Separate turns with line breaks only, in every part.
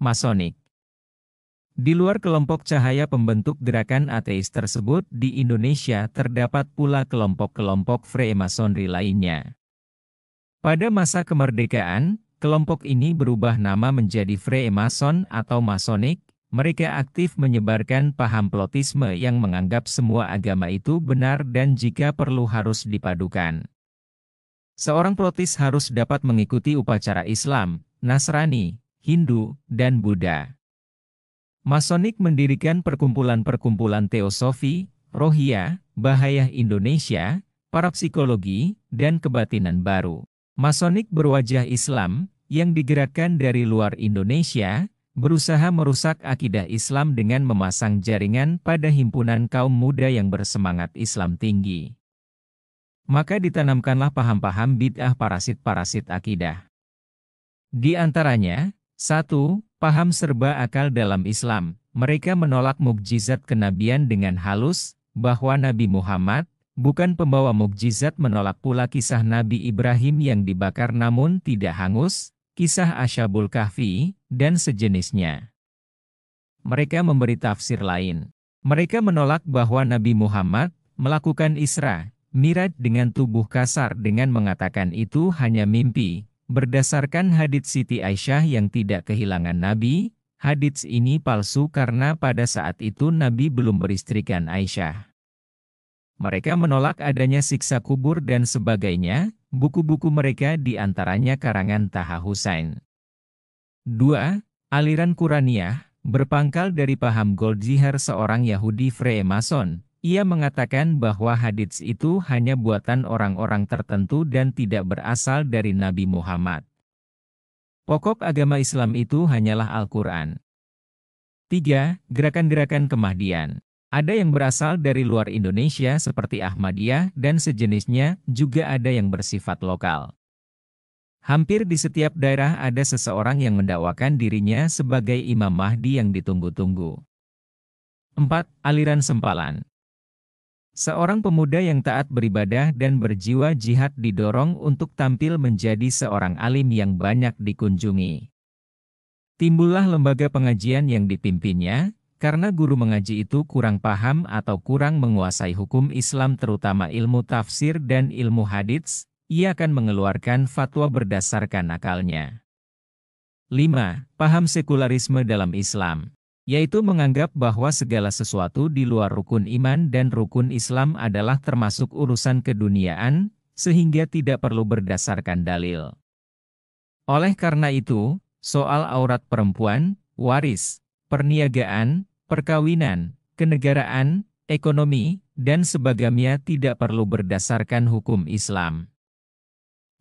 Masonik. Di luar kelompok cahaya pembentuk gerakan ateis tersebut, di Indonesia terdapat pula kelompok-kelompok Freemasonry lainnya. Pada masa kemerdekaan, kelompok ini berubah nama menjadi Freemason atau Masonik. Mereka aktif menyebarkan paham plotisme yang menganggap semua agama itu benar dan jika perlu harus dipadukan. Seorang plotis harus dapat mengikuti upacara Islam, Nasrani, Hindu, dan Buddha. Masonik mendirikan perkumpulan-perkumpulan teosofi, rohiyah, bahayah Indonesia, parapsikologi, dan kebatinan baru. Masonik berwajah Islam, yang digerakkan dari luar Indonesia, berusaha merusak akidah Islam dengan memasang jaringan pada himpunan kaum muda yang bersemangat Islam tinggi. Maka ditanamkanlah paham-paham bid'ah parasit-parasit akidah. Di antaranya, 1. Paham serba akal dalam Islam. Mereka menolak mukjizat kenabian dengan halus, bahwa Nabi Muhammad bukan pembawa mukjizat, menolak pula kisah Nabi Ibrahim yang dibakar namun tidak hangus, kisah Ashabul Kahfi, dan sejenisnya. Mereka memberi tafsir lain. Mereka menolak bahwa Nabi Muhammad melakukan Isra, Miraj dengan tubuh kasar dengan mengatakan itu hanya mimpi. Berdasarkan hadits Siti Aisyah yang tidak kehilangan Nabi, hadits ini palsu karena pada saat itu Nabi belum beristrikan Aisyah. Mereka menolak adanya siksa kubur dan sebagainya. Buku-buku mereka diantaranya karangan Taha Husain. 2. Aliran Quraniyah, berpangkal dari paham Goldziher, seorang Yahudi Freemason. Ia mengatakan bahwa hadits itu hanya buatan orang-orang tertentu dan tidak berasal dari Nabi Muhammad. Pokok agama Islam itu hanyalah Al-Quran. 3. Gerakan-gerakan Kemahdian. Ada yang berasal dari luar Indonesia seperti Ahmadiyah dan sejenisnya, juga ada yang bersifat lokal. Hampir di setiap daerah ada seseorang yang mendakwakan dirinya sebagai Imam Mahdi yang ditunggu-tunggu. 4. Aliran Sempalan. Seorang pemuda yang taat beribadah dan berjiwa jihad didorong untuk tampil menjadi seorang alim yang banyak dikunjungi. Timbullah lembaga pengajian yang dipimpinnya, karena guru mengaji itu kurang paham atau kurang menguasai hukum Islam terutama ilmu tafsir dan ilmu hadits, ia akan mengeluarkan fatwa berdasarkan akalnya. 5. Paham sekularisme dalam Islam, yaitu menganggap bahwa segala sesuatu di luar rukun iman dan rukun Islam adalah termasuk urusan keduniaan, sehingga tidak perlu berdasarkan dalil. Oleh karena itu, soal aurat perempuan, waris, perniagaan, perkawinan, kenegaraan, ekonomi, dan sebagainya tidak perlu berdasarkan hukum Islam.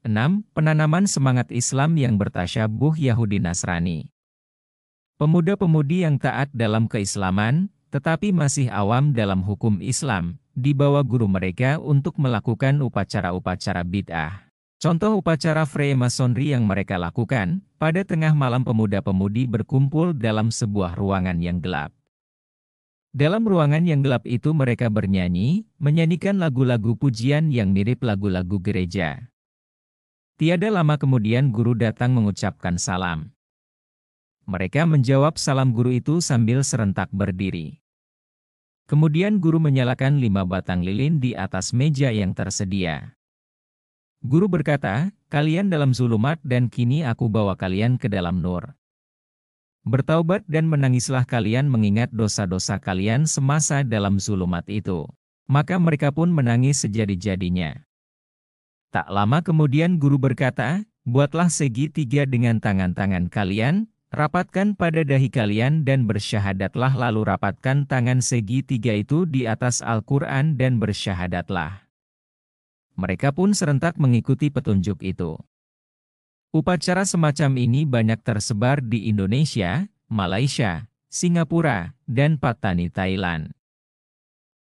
6. Penanaman semangat Islam yang bertasyabuh Yahudi Nasrani. Pemuda-pemudi yang taat dalam keislaman, tetapi masih awam dalam hukum Islam, dibawa guru mereka untuk melakukan upacara-upacara bid'ah. Contoh upacara Freemasonry yang mereka lakukan, pada tengah malam pemuda-pemudi berkumpul dalam sebuah ruangan yang gelap. Dalam ruangan yang gelap itu mereka bernyanyi, menyanyikan lagu-lagu pujian yang mirip lagu-lagu gereja. Tiada lama kemudian guru datang mengucapkan salam. Mereka menjawab salam guru itu sambil serentak berdiri. Kemudian guru menyalakan 5 batang lilin di atas meja yang tersedia. Guru berkata, kalian dalam zulumat dan kini aku bawa kalian ke dalam nur. Bertaubat dan menangislah kalian mengingat dosa-dosa kalian semasa dalam zulumat itu. Maka mereka pun menangis sejadi-jadinya. Tak lama kemudian guru berkata, buatlah segitiga dengan tangan-tangan kalian, rapatkan pada dahi kalian dan bersyahadatlah, lalu rapatkan tangan segitiga itu di atas Al-Quran dan bersyahadatlah. Mereka pun serentak mengikuti petunjuk itu. Upacara semacam ini banyak tersebar di Indonesia, Malaysia, Singapura, dan Patani, Thailand.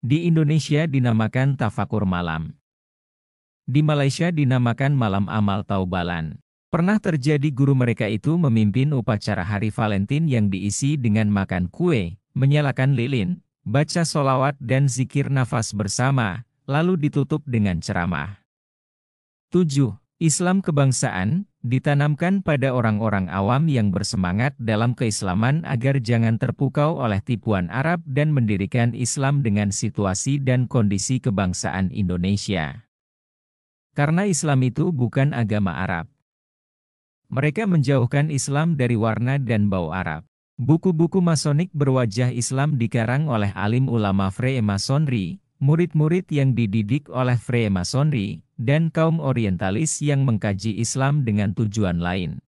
Di Indonesia dinamakan Tafakur Malam. Di Malaysia dinamakan Malam Amal Taubalan. Pernah terjadi guru mereka itu memimpin upacara hari Valentine yang diisi dengan makan kue, menyalakan lilin, baca sholawat dan zikir nafas bersama, lalu ditutup dengan ceramah. 7. Islam kebangsaan, ditanamkan pada orang-orang awam yang bersemangat dalam keislaman agar jangan terpukau oleh tipuan Arab dan mendirikan Islam dengan situasi dan kondisi kebangsaan Indonesia. Karena Islam itu bukan agama Arab. Mereka menjauhkan Islam dari warna dan bau Arab. Buku-buku masonik berwajah Islam dikarang oleh alim ulama Freemasonry, murid-murid yang dididik oleh Freemasonry, dan kaum orientalis yang mengkaji Islam dengan tujuan lain.